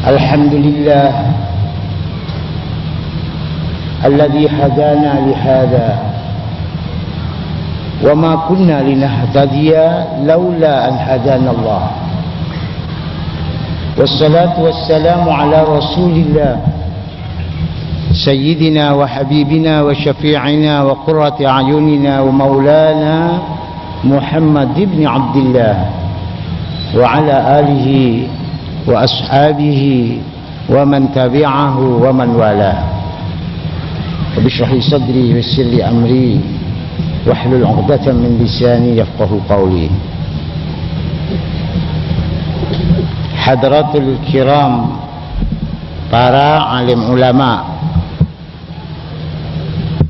Alhamdulillah alladzi hadana lihada wa ma kunna linahtadiya laula an hadana Allah. Wassalatu wassalamu ala Rasulillah sayyidina wa habibina wa syafi'ina wa qurrati a'yunina wa maulana Muhammad ibn Abdullah wa ala alihi wa ashabihi wa man tabi'ahu wa man wala. Rabbi shrah li sadri wa yassir li amri wahlul 'uqdatam min lisani yafqahu qawli. Hadratul kiram, para alim ulama,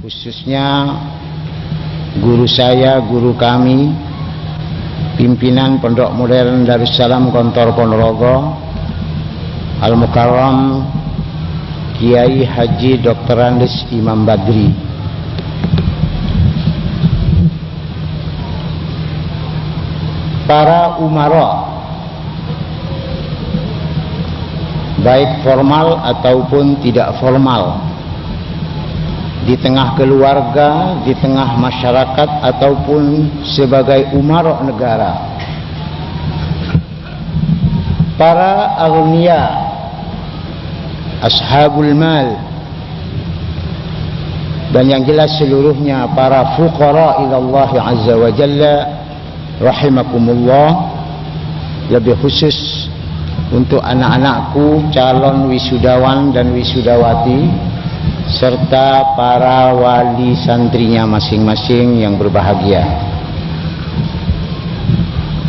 khususnya guru saya, guru kami, pimpinan Pondok Modern Darussalam Gontor Ponorogo, Al-Mukarram Kiai Haji Dr. Andes Imam Badri, para umara baik formal ataupun tidak formal, di tengah keluarga, di tengah masyarakat, ataupun sebagai umarok negara, para agniya, ashabul mal, dan yang jelas seluruhnya para fuqara ilallah azza wa jalla rahimakumullah. Lebih khusus untuk anak-anakku calon wisudawan dan wisudawati, serta para wali santrinya masing-masing yang berbahagia.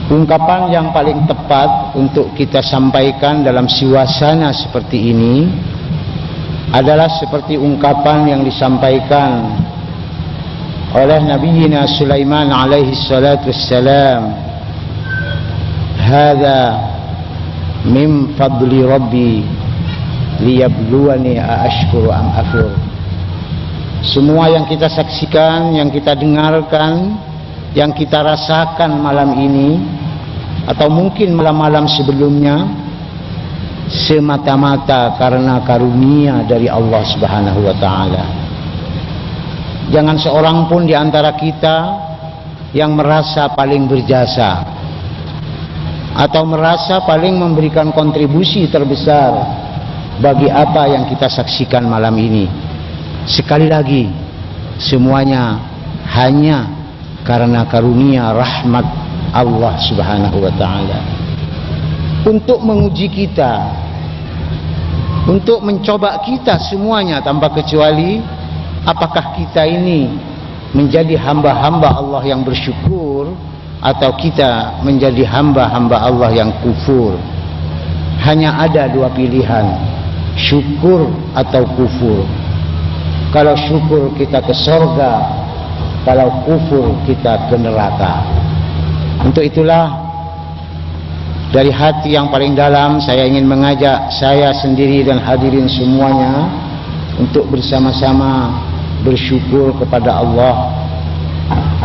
Ungkapan yang paling tepat untuk kita sampaikan dalam suasana seperti ini adalah seperti ungkapan yang disampaikan oleh Nabi Sulaiman alaihi salatu wassalam, "Hadza min fadli rabbi liyabluwani aashkuru am akfur." Semua yang kita saksikan, yang kita dengarkan, yang kita rasakan malam ini atau mungkin malam-malam sebelumnya, semata-mata karena karunia dari Allah Subhanahu wa taala. Jangan seorang pun di antara kita yang merasa paling berjasa atau merasa paling memberikan kontribusi terbesar bagi apa yang kita saksikan malam ini. Sekali lagi, semuanya hanya karena karunia rahmat Allah Subhanahu wa taala, untuk menguji kita, untuk mencoba kita semuanya tanpa kecuali, apakah kita ini menjadi hamba-hamba Allah yang bersyukur atau kita menjadi hamba-hamba Allah yang kufur. Hanya ada dua pilihan, syukur atau kufur. Kalau syukur kita ke surga, kalau kufur kita ke neraka. Untuk itulah, dari hati yang paling dalam saya ingin mengajak saya sendiri dan hadirin semuanya untuk bersama-sama bersyukur kepada Allah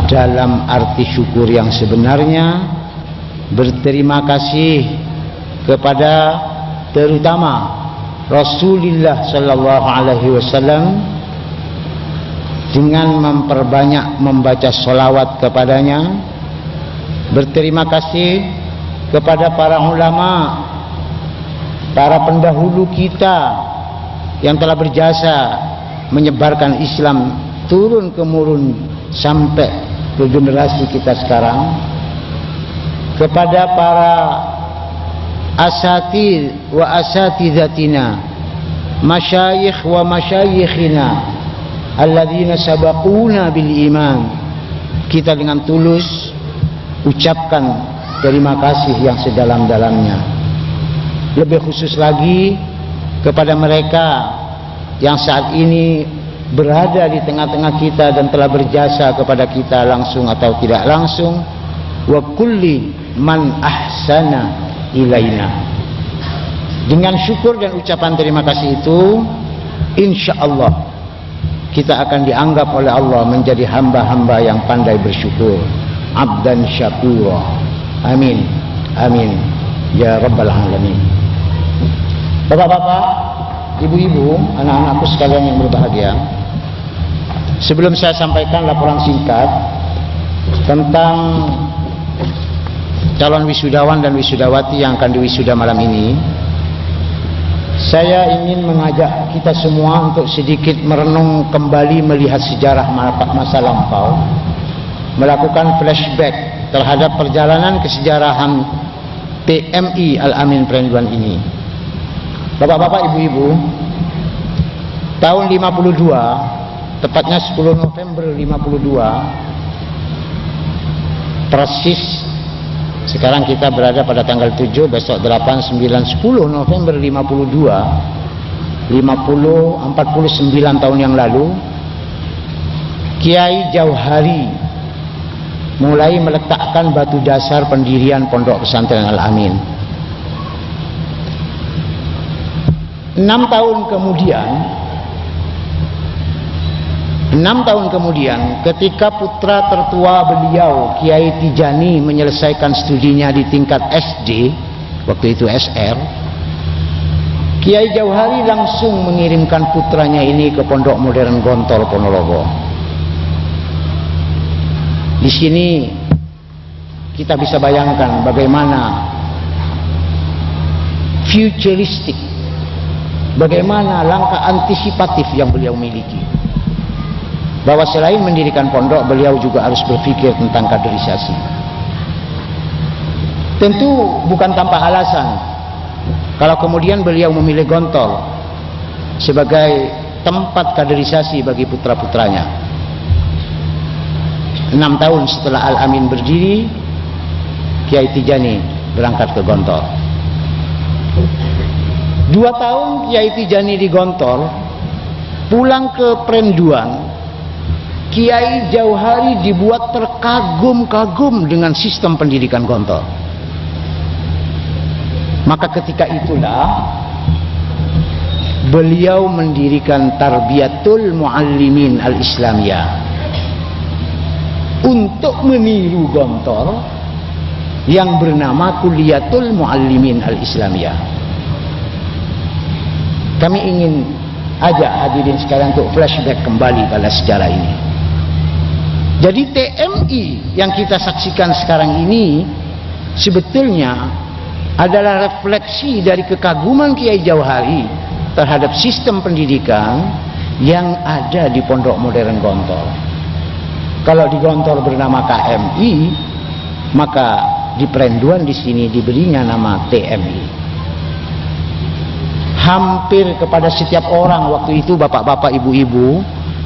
dalam arti syukur yang sebenarnya, berterima kasih kepada terutama Rasulullah sallallahu alaihi wasallam dengan memperbanyak membaca sholawat kepadanya, berterima kasih kepada para ulama, para pendahulu kita yang telah berjasa menyebarkan Islam turun temurun sampai ke generasi kita sekarang, kepada para asatid wa asatidatina, masyayikh wa masyayikhina alladzina sabaquna bil iman. Kita dengan tulus ucapkan terima kasih yang sedalam-dalamnya. Lebih khusus lagi kepada mereka yang saat ini berada di tengah-tengah kita dan telah berjasa kepada kita langsung atau tidak langsung. Wa kulli man ahsana ilaina. Dengan syukur dan ucapan terima kasih itu, insyaallah kita akan dianggap oleh Allah menjadi hamba-hamba yang pandai bersyukur, abdan syakura. Amin, amin ya rabbal alamin. Bapak-bapak, ibu-ibu, anak-anakku sekalian yang berbahagia, sebelum saya sampaikan laporan singkat tentang calon wisudawan dan wisudawati yang akan diwisuda malam ini, saya ingin mengajak kita semua untuk sedikit merenung kembali melihat sejarah masa lampau, melakukan flashback terhadap perjalanan kesejarahan TMI Al-Amin Perenduan ini. Bapak-bapak, ibu-ibu, tahun 52, tepatnya 10 November 52, persis sekarang kita berada pada tanggal 7, besok 8, 9, 10 November 52, 49 tahun yang lalu, Kiai Jauhari mulai meletakkan batu dasar pendirian Pondok Pesantren Al-Amin. 6 tahun kemudian ketika putra tertua beliau Kiai Tijani menyelesaikan studinya di tingkat SD, waktu itu SR, Kiai Jauhari langsung mengirimkan putranya ini ke Pondok Modern Gontor Ponorogo. Di sini kita bisa bayangkan bagaimana futuristik, bagaimana langkah antisipatif yang beliau miliki. Bahwa selain mendirikan pondok, beliau juga harus berpikir tentang kaderisasi. Tentu bukan tanpa alasan kalau kemudian beliau memilih Gontor sebagai tempat kaderisasi bagi putra-putranya. 6 tahun setelah Al-Amin berdiri, Kiai Tijani berangkat ke Gontor. 2 tahun Kiai Tijani di Gontor, pulang ke Perenduan, Kiai Jauhari dibuat terkagum-kagum dengan sistem pendidikan Gontor. Maka ketika itulah beliau mendirikan Tarbiyatul Muallimin Al-Islamiyah untuk meniru Gontor yang bernama Kuliyatul Muallimin Al-Islamiyah. Kami ingin ajak hadirin sekalian untuk flashback kembali pada sejarah ini. Jadi TMI yang kita saksikan sekarang ini sebetulnya adalah refleksi dari kekaguman Kiai Jauhari terhadap sistem pendidikan yang ada di Pondok Modern Gontor. Kalau di Gontor bernama KMI, maka di Perenduan di sini diberinya nama TMI. Hampir kepada setiap orang waktu itu, bapak-bapak, ibu-ibu,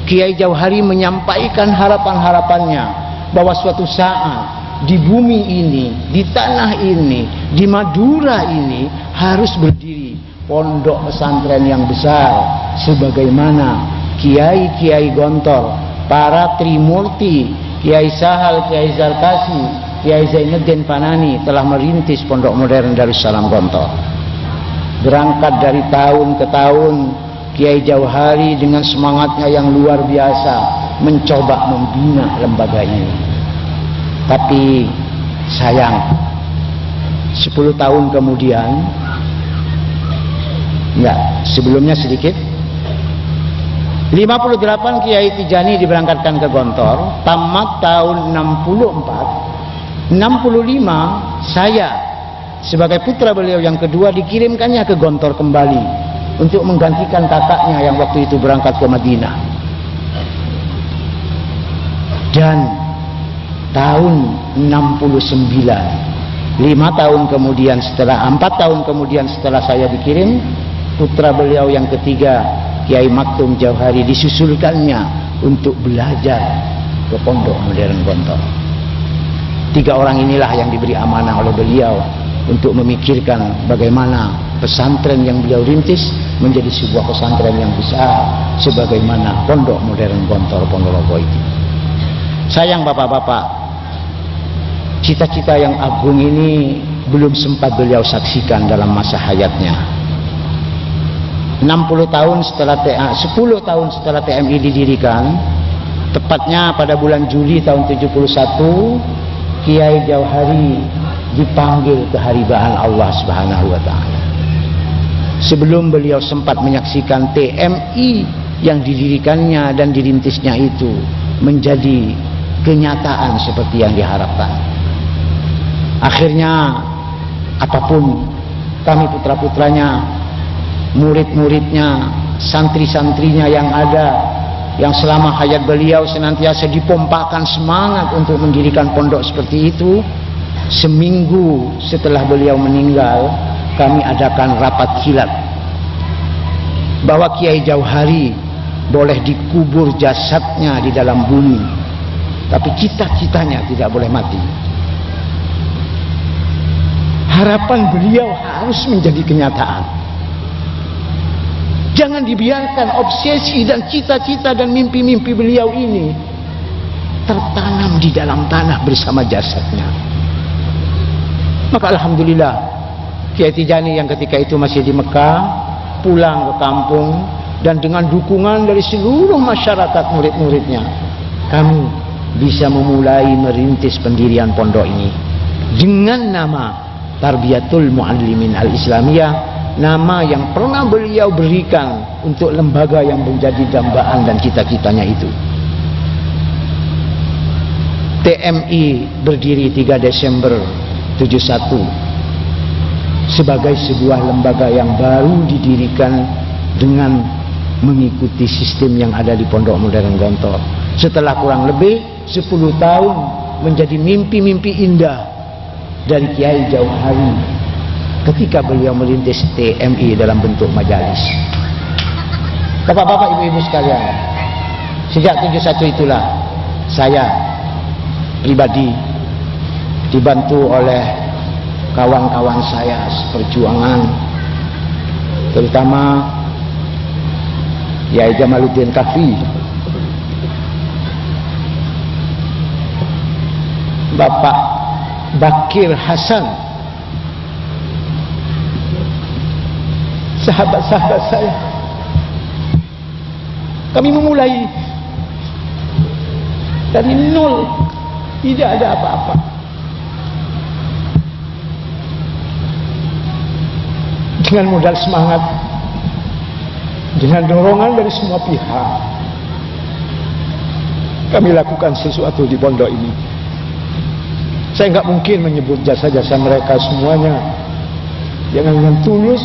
Kiai Jauhari menyampaikan harapan-harapannya bahwa suatu saat di bumi ini, di tanah ini, di Madura ini harus berdiri pondok pesantren yang besar sebagaimana Kiai-Kiai Gontor, para Trimurti, Kiai Sahal, Kiai Zarkasi, Kiai Zainuddin Panani telah merintis Pondok Modern Darussalam Gontor. Berangkat dari tahun ke tahun, Kiai Jauhari dengan semangatnya yang luar biasa mencoba membina lembaga ini. Tapi sayang, 10 tahun kemudian, sebelumnya sedikit, 58 Kiai Tijani diberangkatkan ke Gontor, tamat tahun 64, 65 saya sebagai putra beliau yang kedua dikirimkannya ke Gontor kembali untuk menggantikan kakaknya yang waktu itu berangkat ke Madinah. Dan tahun 69, 4 tahun kemudian setelah saya dikirim, putra beliau yang ketiga Kiai Maktum Jauhari disusulkannya untuk belajar ke Pondok Modern Gontor. 3 orang inilah yang diberi amanah oleh beliau untuk memikirkan bagaimana pesantren yang beliau rintis menjadi sebuah pesantren yang besar sebagaimana Pondok Modern Gontor Ponorogo itu. Sayang bapak-bapak, cita-cita yang agung ini belum sempat beliau saksikan dalam masa hayatnya. 10 tahun setelah TMI didirikan, tepatnya pada bulan Juli tahun 71, Kiai Jauhari dipanggil keharibaan Allah Subhanahu wa taala. sebelum beliau sempat menyaksikan TMI yang didirikannya dan dirintisnya itu menjadi kenyataan seperti yang diharapkan. Akhirnya apapun kami putra-putranya, murid-muridnya, santri-santrinya yang ada, yang selama hayat beliau senantiasa dipompakan semangat untuk mendirikan pondok seperti itu, seminggu setelah beliau meninggal kami adakan rapat khilaf bahwa Kiai Jauhari boleh dikubur jasadnya di dalam bumi, tapi cita-citanya tidak boleh mati. Harapan beliau harus menjadi kenyataan. Jangan dibiarkan obsesi dan cita-cita dan mimpi-mimpi beliau ini tertanam di dalam tanah bersama jasadnya. Maka alhamdulillah Kiai Tijani yang ketika itu masih di Mekah pulang ke kampung, dan dengan dukungan dari seluruh masyarakat murid-muridnya kami bisa memulai merintis pendirian pondok ini dengan nama Tarbiyatul Muallimin Al-Islamiyah, nama yang pernah beliau berikan untuk lembaga yang menjadi dambaan dan cita-citanya itu. TMI berdiri 3 Desember 71 sebagai sebuah lembaga yang baru didirikan dengan mengikuti sistem yang ada di Pondok Modern Gontor. Setelah kurang lebih 10 tahun menjadi mimpi-mimpi indah dari Kiai Jauhari ketika beliau merintis TMI dalam bentuk majalis. Bapak-bapak, ibu-ibu sekalian, sejak 71 itulah saya pribadi dibantu oleh kawan-kawan saya seperjuangan, terutama Yai Jamaluddin Kafi, Bapak Bakir Hasan, sahabat-sahabat saya. Kami memulai dari nol, tidak ada apa-apa. Dengan modal semangat, dengan dorongan dari semua pihak, kami lakukan sesuatu di pondok ini. Saya nggak mungkin menyebut jasa-jasa mereka semuanya yang dengan tulus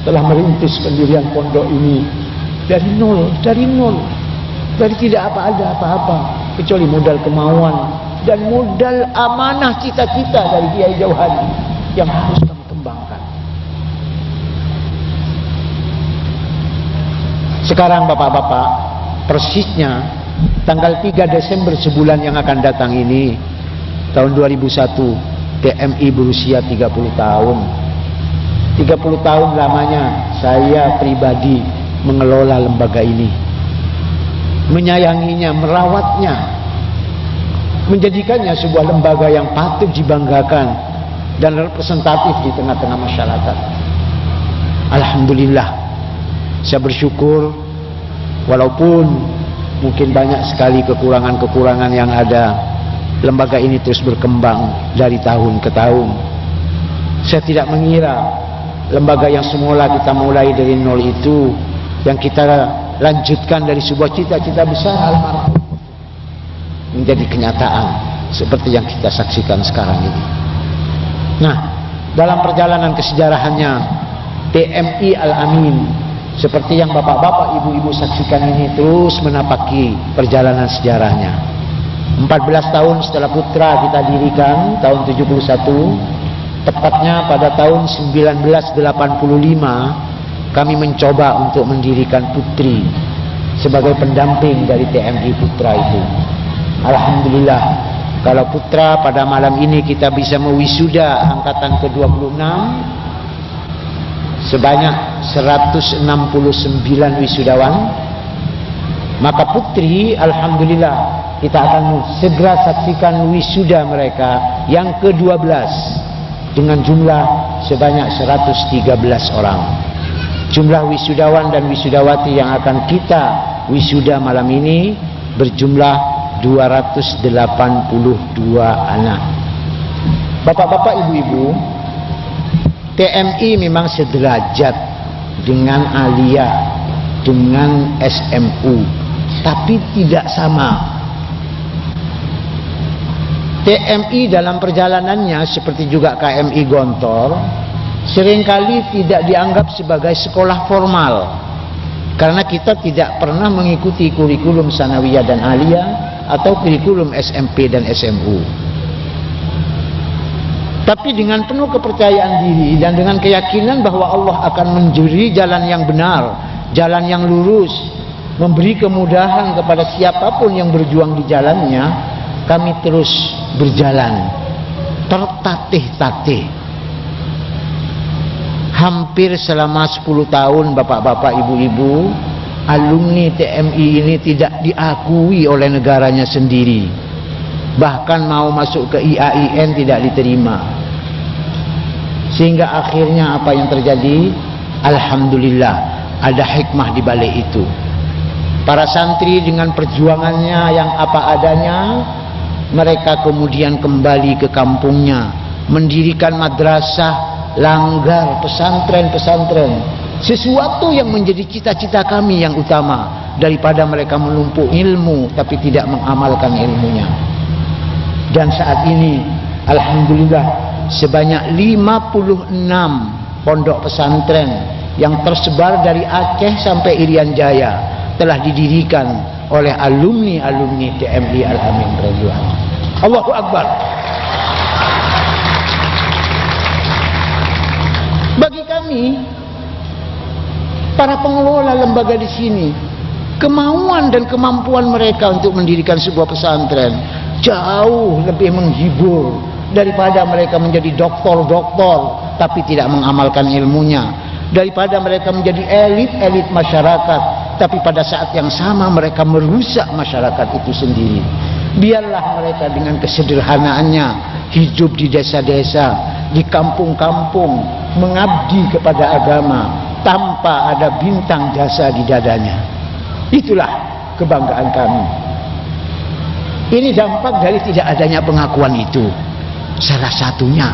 telah merintis pendirian pondok ini dari nol, dari tidak ada apa-apa kecuali modal kemauan dan modal amanah cita-cita dari Kiai Jauhari yang harus kami kembangkan. Sekarang bapak-bapak, persisnya tanggal 3 Desember sebulan yang akan datang ini, tahun 2001, TMI berusia 30 tahun. 30 tahun lamanya saya pribadi mengelola lembaga ini, menyayanginya, merawatnya, menjadikannya sebuah lembaga yang patut dibanggakan dan representatif di tengah-tengah masyarakat. Alhamdulillah, saya bersyukur walaupun mungkin banyak sekali kekurangan-kekurangan yang ada, lembaga ini terus berkembang dari tahun ke tahun. Saya tidak mengira lembaga yang semula kita mulai dari nol itu, yang kita lanjutkan dari sebuah cita-cita besar almarhum, menjadi kenyataan seperti yang kita saksikan sekarang ini. Nah, dalam perjalanan kesejarahannya TMI Al-Amin, seperti yang bapak-bapak, ibu-ibu saksikan ini, terus menapaki perjalanan sejarahnya. 14 tahun setelah Putra kita dirikan, tahun 71, tepatnya pada tahun 1985, kami mencoba untuk mendirikan Putri sebagai pendamping dari TMI Putra itu. Alhamdulillah, kalau Putra pada malam ini kita bisa mewisuda angkatan ke-26 sebanyak 169 wisudawan, maka Putri alhamdulillah kita akan segera saksikan wisuda mereka yang ke-12 dengan jumlah sebanyak 113 orang. Jumlah wisudawan dan wisudawati yang akan kita wisuda malam ini berjumlah 282 anak. Bapak-bapak, ibu-ibu, TMI memang sederajat dengan Aliyah, dengan SMU, tapi tidak sama. TMI dalam perjalanannya seperti juga KMI Gontor seringkali tidak dianggap sebagai sekolah formal, karena kita tidak pernah mengikuti kurikulum sanawiyah dan aliyah atau kurikulum SMP dan SMU. Tapi dengan penuh kepercayaan diri dan dengan keyakinan bahwa Allah akan menjuri jalan yang benar, jalan yang lurus, memberi kemudahan kepada siapapun yang berjuang di jalannya, kami terus berjalan tertatih-tatih. Hampir selama 10 tahun bapak-bapak, ibu-ibu, alumni TMI ini tidak diakui oleh negaranya sendiri. Bahkan mau masuk ke IAIN tidak diterima. Sehingga akhirnya apa yang terjadi? Alhamdulillah, ada hikmah di balik itu. Para santri dengan perjuangannya yang apa adanya, mereka kemudian kembali ke kampungnya, mendirikan madrasah, langgar, pesantren-pesantren. Sesuatu yang menjadi cita-cita kami yang utama, daripada mereka menumpuk ilmu tapi tidak mengamalkan ilmunya. Dan saat ini alhamdulillah sebanyak 56 pondok pesantren yang tersebar dari Aceh sampai Irian Jaya telah didirikan oleh alumni-alumni TMI Al-Amin Ridwan. Allahu Akbar. Bagi kami para pengelola lembaga di sini, kemauan dan kemampuan mereka untuk mendirikan sebuah pesantren jauh lebih menghibur daripada mereka menjadi doktor-doktor tapi tidak mengamalkan ilmunya, daripada mereka menjadi elit-elit masyarakat tapi pada saat yang sama mereka merusak masyarakat itu sendiri. Biarlah mereka dengan kesederhanaannya hidup di desa-desa, di kampung-kampung, mengabdi kepada agama tanpa ada bintang jasa di dadanya. Itulah kebanggaan kami. Ini dampak dari tidak adanya pengakuan itu. Salah satunya,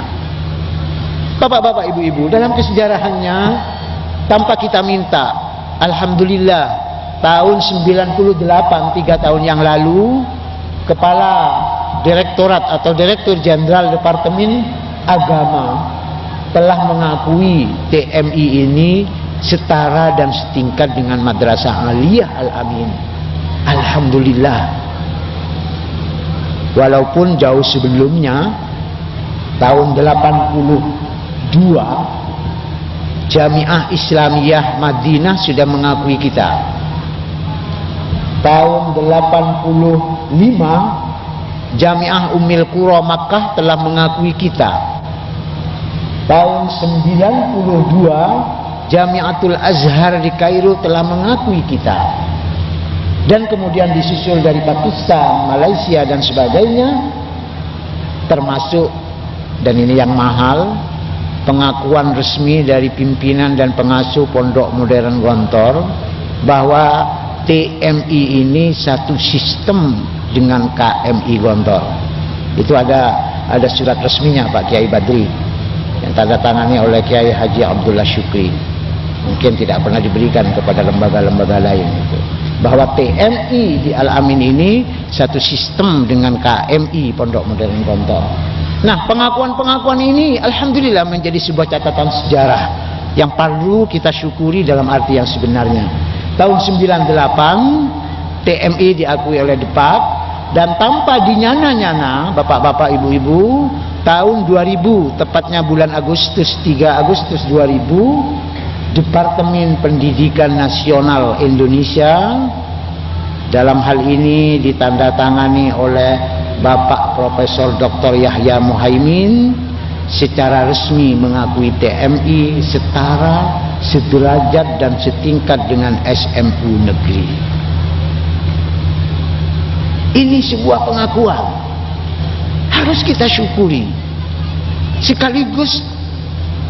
bapak-bapak, ibu-ibu, dalam kesejarahannya tanpa kita minta, alhamdulillah tahun 98, 3 tahun yang lalu, Kepala Direktorat atau Direktur Jenderal Departemen Agama telah mengakui TMI ini setara dan setingkat dengan Madrasah Aliyah Al-Amin. Alhamdulillah. Walaupun jauh sebelumnya, tahun 82, Jamiah Islamiyah Madinah sudah mengakui kita. Tahun 85, Jamiah Ummul Qura Makkah telah mengakui kita. Tahun 92, Jamiatul Azhar di Kairo telah mengakui kita. Dan kemudian disusul dari Pakistan, Malaysia dan sebagainya, termasuk, dan ini yang mahal, pengakuan resmi dari pimpinan dan pengasuh Pondok Modern Gontor bahwa TMI ini satu sistem dengan KMI Gontor. Itu ada surat resminya Pak Kiai Badri yang tanda tangani oleh Kiai Haji Abdullah Syukri. Mungkin tidak pernah diberikan kepada lembaga-lembaga lain itu. Bahwa TMI di Al-Amin ini satu sistem dengan KMI Pondok Modern Gontor. Nah, pengakuan-pengakuan ini alhamdulillah menjadi sebuah catatan sejarah yang perlu kita syukuri dalam arti yang sebenarnya. Tahun 98 TMI diakui oleh Depak, dan tanpa dinyana-nyana bapak-bapak, ibu-ibu, tahun 2000, tepatnya bulan Agustus, 3 Agustus 2000, Departemen Pendidikan Nasional Indonesia dalam hal ini ditandatangani oleh Bapak Profesor Dr. Yahya Muhaimin secara resmi mengakui TMI setara, sederajat dan setingkat dengan SMU negeri. Ini sebuah pengakuan, harus kita syukuri, sekaligus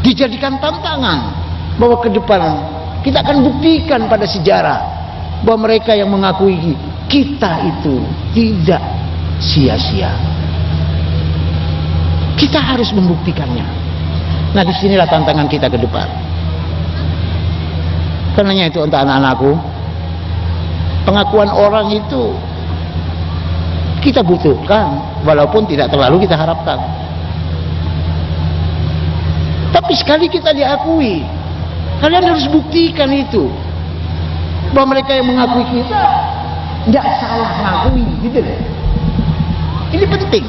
dijadikan tantangan bahwa ke depan kita akan buktikan pada sejarah bahwa mereka yang mengakui kita itu tidak sia-sia. Kita harus membuktikannya. Nah, disinilah tantangan kita ke depan. Karenanya itu untuk anak-anakku, pengakuan orang itu kita butuhkan, walaupun tidak terlalu kita harapkan. Tapi sekali kita diakui, kalian harus buktikan itu, bahwa mereka yang mengakui kita tidak salah mengakui, gitu deh. Ini penting.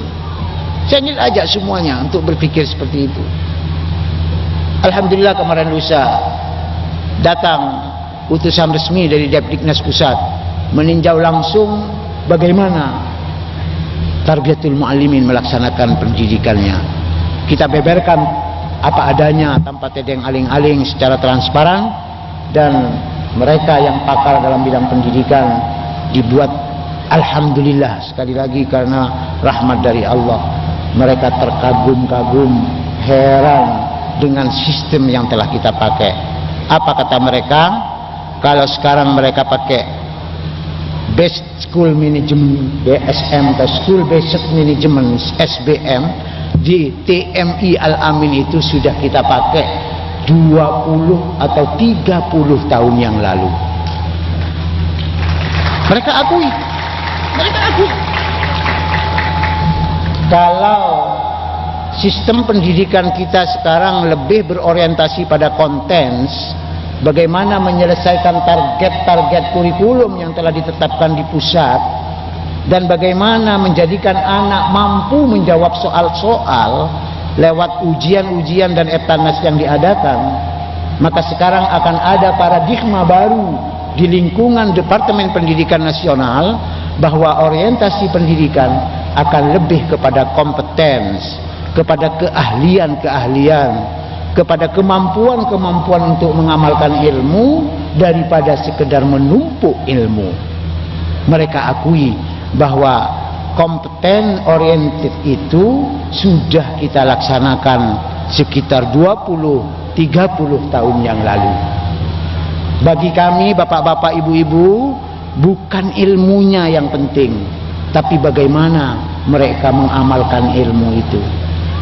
Saya ingin ajak semuanya untuk berpikir seperti itu. Alhamdulillah kemarin lusa datang utusan resmi dari Depdiknas Pusat meninjau langsung bagaimana Tarbiyatul Muallimin melaksanakan pendidikannya. Kita beberkan apa adanya tanpa tedeng aling-aling secara transparan, dan mereka yang pakar dalam bidang pendidikan dibuat, alhamdulillah sekali lagi karena rahmat dari Allah, mereka terkagum-kagum, heran dengan sistem yang telah kita pakai. Apa kata mereka? Kalau sekarang mereka pakai Best School Management BSM atau School Based Management SBM, di TMI Al-Amin itu sudah kita pakai 20 atau 30 tahun yang lalu. Mereka akui. Kalau sistem pendidikan kita sekarang lebih berorientasi pada konten, bagaimana menyelesaikan target-target kurikulum yang telah ditetapkan di pusat, dan bagaimana menjadikan anak mampu menjawab soal-soal lewat ujian-ujian dan eptanas yang diadakan, maka sekarang akan ada paradigma baru di lingkungan Departemen Pendidikan Nasional, bahwa orientasi pendidikan akan lebih kepada kompetens, kepada keahlian-keahlian, kepada kemampuan-kemampuan untuk mengamalkan ilmu daripada sekedar menumpuk ilmu. Mereka akui bahwa kompeten oriented itu sudah kita laksanakan sekitar 20-30 tahun yang lalu. Bagi kami bapak-bapak ibu-ibu, bukan ilmunya yang penting, tapi bagaimana mereka mengamalkan ilmu itu.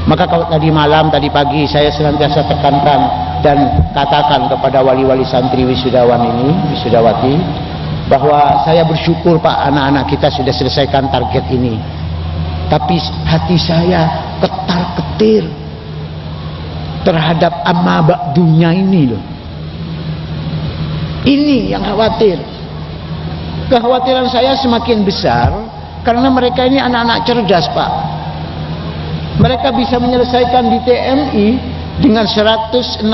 Maka kalau tadi malam, tadi pagi saya senantiasa tekankan dan katakan kepada wali-wali santri wisudawan ini, wisudawati, bahwa saya bersyukur Pak, anak-anak kita sudah selesaikan target ini. Tapi hati saya ketar-ketir terhadap amma ba'dunya ini loh. Ini yang khawatir. Kekhawatiran saya semakin besar karena mereka ini anak-anak cerdas Pak. Mereka bisa menyelesaikan di TMI dengan 169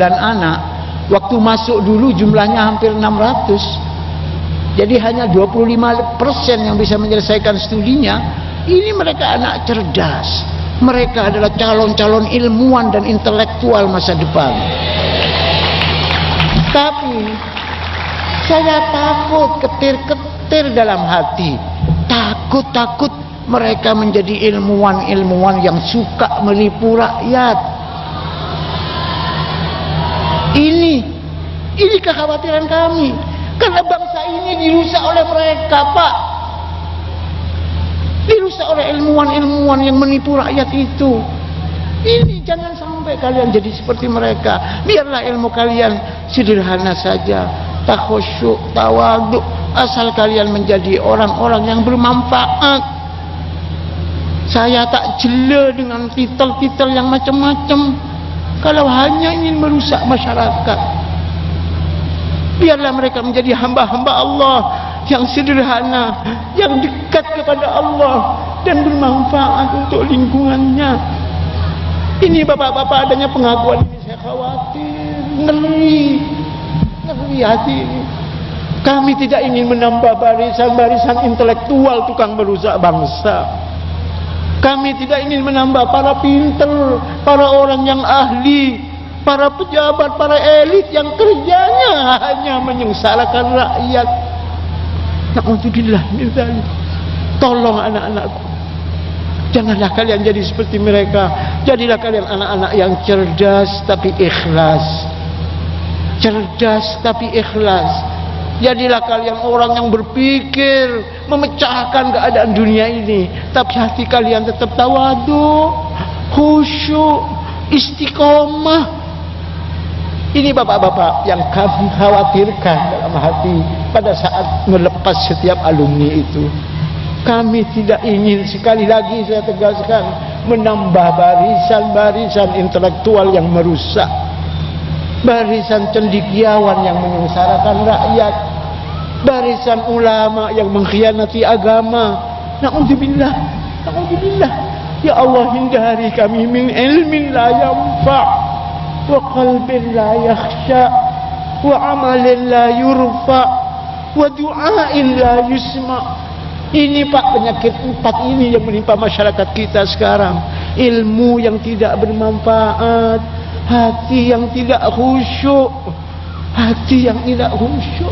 anak. Waktu masuk dulu jumlahnya hampir 600. Jadi hanya 25% yang bisa menyelesaikan studinya. Ini mereka anak cerdas. Mereka adalah calon-calon ilmuwan dan intelektual masa depan. Tapi saya takut, ketir-ketir dalam hati. Takut mereka menjadi ilmuwan-ilmuwan yang suka menipu rakyat. Ini kekhawatiran kami. Karena bangsa ini dirusak oleh mereka, Pak. Dirusak oleh ilmuwan-ilmuwan yang menipu rakyat itu. Ini jangan sampai kalian jadi seperti mereka. Biarlah ilmu kalian sederhana saja, tak khusyuk, tawaduk, asal kalian menjadi orang-orang yang bermanfaat. Saya tak jela dengan titel-titel yang macam-macam. Kalau hanya ingin merusak masyarakat, biarlah mereka menjadi hamba-hamba Allah yang sederhana, yang dekat kepada Allah dan bermanfaat untuk lingkungannya. Ini bapak-bapak, adanya pengakuan ini saya khawatir, ngeri hati ini. Kami tidak ingin menambah barisan-barisan intelektual tukang merusak bangsa. Kami tidak ingin menambah para pinter, para orang yang ahli, para pejabat, para elit yang kerjanya hanya menyengsarakan rakyat. Na'udzubillah min dzalik. Tolong anak-anakku, janganlah kalian jadi seperti mereka. Jadilah kalian anak-anak yang cerdas tapi ikhlas. Cerdas tapi ikhlas. Jadilah kalian orang yang berpikir memecahkan keadaan dunia ini, tapi hati kalian tetap tawadu, khusyuk, istiqomah. Ini bapak-bapak yang kami khawatirkan dalam hati pada saat melepas setiap alumni itu. Kami tidak ingin, sekali lagi saya tegaskan, menambah barisan-barisan intelektual yang merusak, barisan cendekiawan yang menyengsarakan rakyat, barisan ulama yang mengkhianati agama. Na'udzubillah, na'udzubillah. Ya Allah, hindari kami min ilmin la yanfa' wa qalbin la yakhsha wa amalin la yurfa wa du'ain la yusma. Ini Pak, penyakit 4 ini yang menimpa masyarakat kita sekarang. Ilmu yang tidak bermanfaat, hati yang tidak khusyuk, hati yang tidak khusyuk,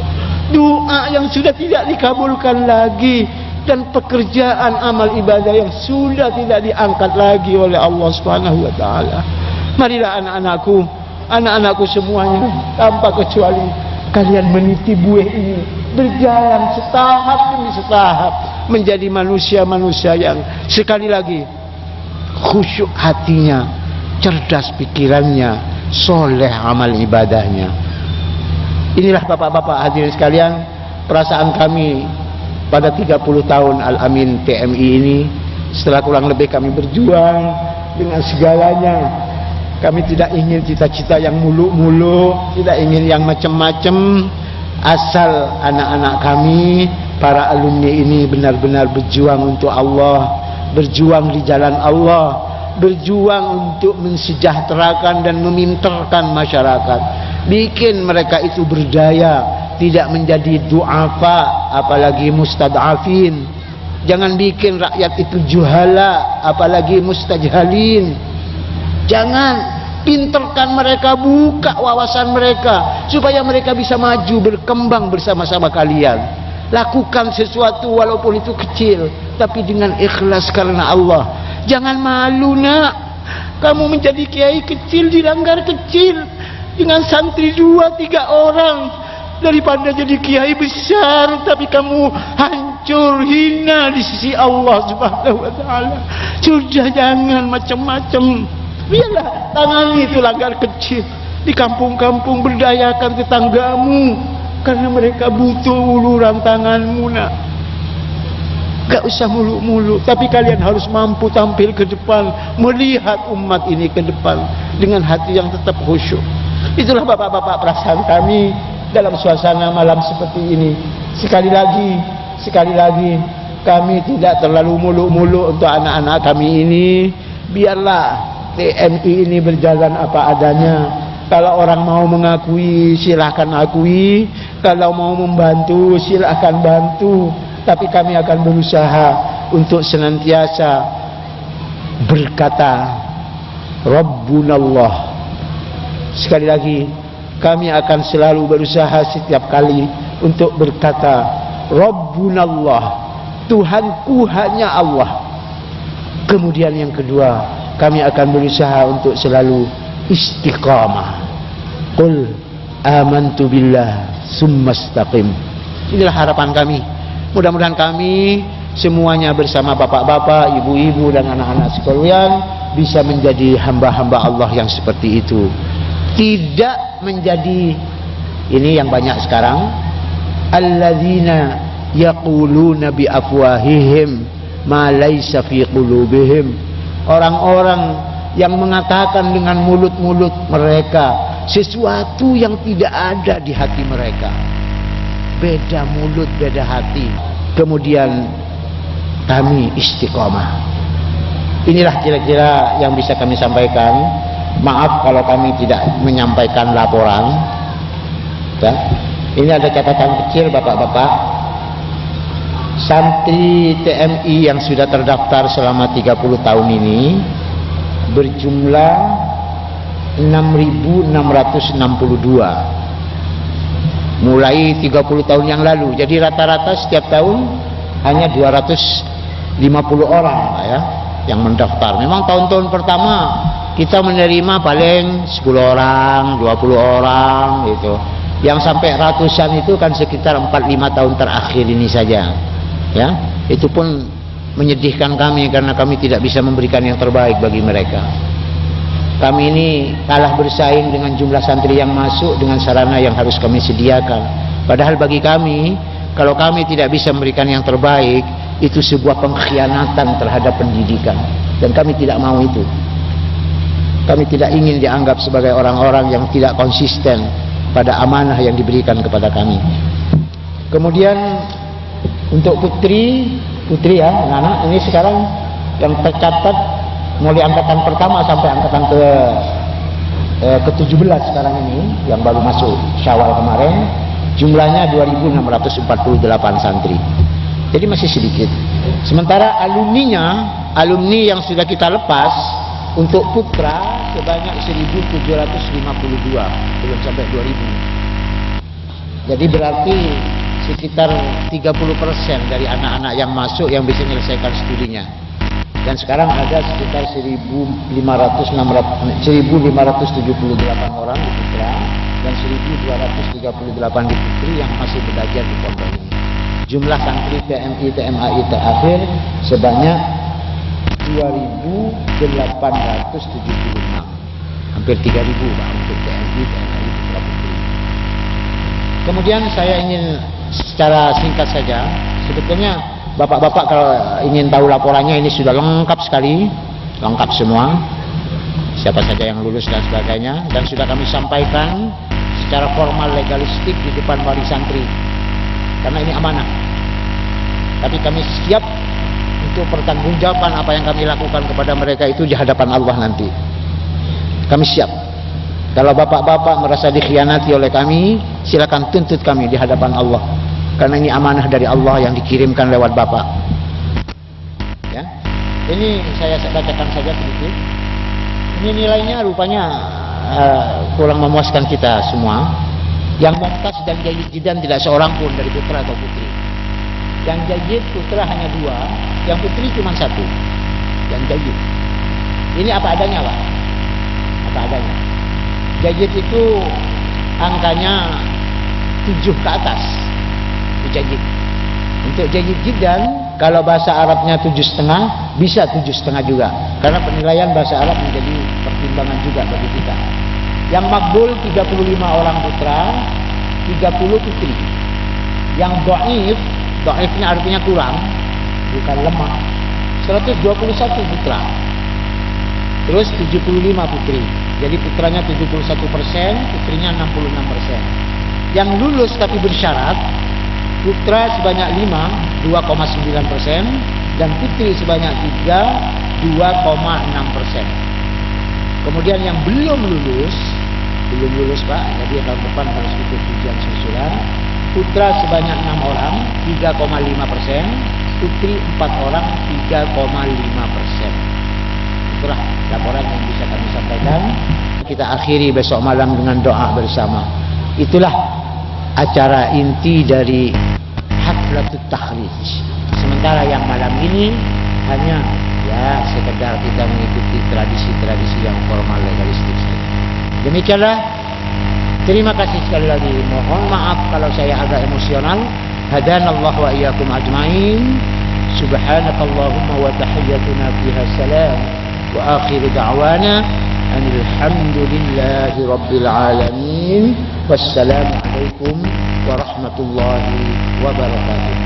doa yang sudah tidak dikabulkan lagi, dan pekerjaan amal ibadah yang sudah tidak diangkat lagi oleh Allah Subhanahu wa taala. Marilah anak-anakku semuanya tanpa kecuali, kalian meniti buih ini, berjalan setahap demi setahap menjadi manusia-manusia yang sekali lagi khusyuk hatinya, cerdas pikirannya, soleh amal ibadahnya. Inilah bapak-bapak hadirin sekalian, perasaan kami pada 30 tahun Al-Amin PMI ini. Setelah kurang lebih kami berjuang dengan segalanya. Kami tidak ingin cita-cita yang muluk-muluk, tidak ingin yang macam-macam. Asal anak-anak kami, para alumni ini benar-benar berjuang untuk Allah, berjuang di jalan Allah, berjuang untuk mensejahterakan dan meminterkan masyarakat, bikin mereka itu berdaya, tidak menjadi du'afa, apalagi mustad'afin. Jangan bikin rakyat itu juhala, apalagi mustajhalin. Jangan, pinterkan mereka, buka wawasan mereka supaya mereka bisa maju, berkembang bersama-sama kalian. Lakukan sesuatu walaupun itu kecil, tapi dengan ikhlas karena Allah. Jangan malu nak, kamu menjadi kiai kecil di langgar kecil dengan santri 2-3 orang, daripada jadi kiai besar tapi kamu hancur, hina di sisi Allah Subhanahu wa taala. Sudah, jangan macam-macam. Biarlah tangani itu langgar kecil di kampung-kampung, berdayakan tetanggamu karena mereka butuh uluran tanganmu nak. Gak usah muluk-muluk, tapi kalian harus mampu tampil ke depan, melihat umat ini ke depan dengan hati yang tetap khusyuk. Itulah bapak-bapak perasaan kami dalam suasana malam seperti ini. Sekali lagi kami tidak terlalu muluk-muluk untuk anak-anak kami ini. Biarlah TMI ini berjalan apa adanya. Kalau orang mau mengakui silahkan akui, kalau mau membantu silahkan bantu, tapi kami akan berusaha untuk senantiasa berkata Rabbunallah. Sekali lagi, kami akan selalu berusaha setiap kali untuk berkata Rabbunallah, Tuhanku hanya Allah. Kemudian yang kedua, kami akan berusaha untuk selalu istiqamah. Qul amantu billah summastaqim. Inilah harapan kami. Mudah-mudahan kami semuanya bersama bapak-bapak, ibu-ibu dan anak-anak sekalian bisa menjadi hamba-hamba Allah yang seperti itu. Tidak menjadi ini yang banyak sekarang, alladzina yaquluna bi afwahihim ma laysa fi qulubihim. Orang-orang yang mengatakan dengan mulut-mulut mereka sesuatu yang tidak ada di hati mereka. Beda mulut, beda hati. Kemudian kami istiqomah. Inilah kira-kira yang bisa kami sampaikan. Maaf kalau kami tidak menyampaikan laporan ya. Ini ada catatan kecil bapak-bapak. Santri TMI yang sudah terdaftar selama 30 tahun ini berjumlah 6.662 mulai 30 tahun yang lalu. Jadi rata-rata setiap tahun hanya 250 orang ya yang mendaftar. Memang tahun-tahun pertama kita menerima paling 10 orang, 20 orang gitu. Yang sampai ratusan itu kan sekitar 4-5 tahun terakhir ini saja. Ya, itu pun menyedihkan kami karena kami tidak bisa memberikan yang terbaik bagi mereka. kami ini kalah bersaing dengan jumlah santri yang masuk dengan sarana yang harus kami sediakan. Padahal bagi kami, kalau kami tidak bisa memberikan yang terbaik, itu sebuah pengkhianatan terhadap pendidikan, dan kami tidak mau itu. Kami tidak ingin dianggap sebagai orang-orang yang tidak konsisten pada amanah yang diberikan kepada kami. Kemudian untuk putri ya, anak-anak ini sekarang yang tercatat mulai angkatan pertama sampai angkatan ke-17 sekarang ini yang baru masuk Syawal kemarin, jumlahnya 2.648 santri. Jadi masih sedikit. Sementara alumni yang sudah kita lepas untuk putra sebanyak 1.752, belum sampai 2.000. Jadi berarti sekitar 30% dari anak-anak yang masuk yang bisa menyelesaikan studinya. Dan sekarang ada sekitar 1.578 orang di putra dan 1.238 di putri yang masih belajar di pondok ini. Jumlah santri TMI TMAI terakhir sebanyak 2.876, hampir 3.000 Pak, untuk TMI TMAI putra putri. Kemudian saya ingin secara singkat saja, sebetulnya bapak-bapak kalau ingin tahu laporannya ini sudah lengkap sekali, lengkap semua, siapa saja yang lulus dan sebagainya, dan sudah kami sampaikan secara formal legalistik di depan wali santri, karena ini amanah. Tapi kami siap untuk pertanggungjawaban apa yang kami lakukan kepada mereka itu di hadapan Allah nanti. Kami siap. Kalau bapak-bapak merasa dikhianati oleh kami, silakan tuntut kami di hadapan Allah. Karena ini amanah dari Allah yang dikirimkan lewat Bapak. Ya, ini saya bacakan saja sedikit. Ini nilainya rupanya kurang memuaskan kita semua. Yang mumtaz dan jayyid jiddan tidak seorang pun dari putra atau putri. Yang jayyid putra hanya 2, yang putri cuma 1. Yang jayyid. Ini apa adanya, Pak? Apa adanya. Jayyid itu angkanya 7 ke atas. Jayyid. Untuk jayyid jiddan, kalau bahasa Arabnya 7,5, bisa 7,5 juga, karena penilaian bahasa Arab menjadi pertimbangan juga bagi kita. Yang makbul 35 orang putra, 30 putri. Yang dhaifnya artinya kurang, bukan lemah, 121 putra, terus 75 putri. Jadi putranya 71%, putrinya 66%. Yang lulus tapi bersyarat, putra sebanyak 5, 2,9%, dan putri sebanyak 3, 2,6%. Kemudian yang belum lulus Pak, jadi tahun depan harus ikut ujian susulan. Putra sebanyak 6 orang, 3,5%, putri 4 orang, 3,5%. Itulah laporan yang bisa kami sampaikan. Kita akhiri besok malam dengan doa bersama. Itulah acara inti dari haflatut takhrij. Sementara yang malam ini hanya ya sekedar kita mengikuti tradisi-tradisi yang formal legalistik saja. Demikianlah. Terima kasih sekali lagi. Mohon maaf kalau saya agak emosional. Hadanallahu wa iyyakum ajmain. Subhanakallahumma wa tahiyyatuna fiha salam. Wa akhiru da'wana alhamdulillahi rabbil alamin. Wassalamu alaikum warahmatullahi wabarakatuh.